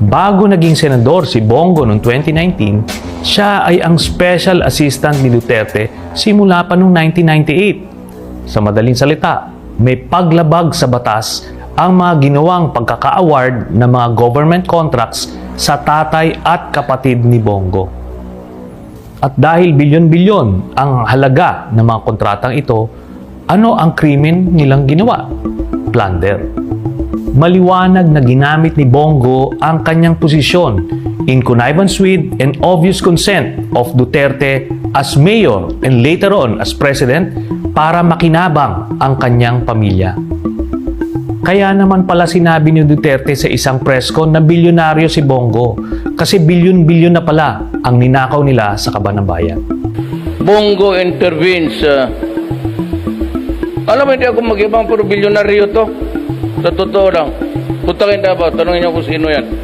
Bago naging senador si Bongo noong 2019, siya ay ang special assistant ni Duterte simula pa noong 1998. Sa madaling salita, may paglabag sa batas ang mga ginawang pagkaka-award ng mga government contracts sa tatay at kapatid ni Bongo. At dahil bilyon-bilyon ang halaga ng mga kontratang ito, ano ang krimen nilang ginawa? Plunder. Maliwanag na ginamit ni Bongo ang kanyang posisyon in connivance with and obvious consent of Duterte as mayor and later on as president para makinabang ang kanyang pamilya. Kaya naman pala sinabi ni Duterte sa isang press con na bilyonaryo si Bongo kasi bilyon-bilyon na pala ang ninakaw nila sa Kaban ng Bayan. Bongo intervenes. Alam mo, hindi ako mag-ibang pero bilyonaryo to. Sa totoo lang. Punta kayo Davao, tanongin niyo kung sino yan.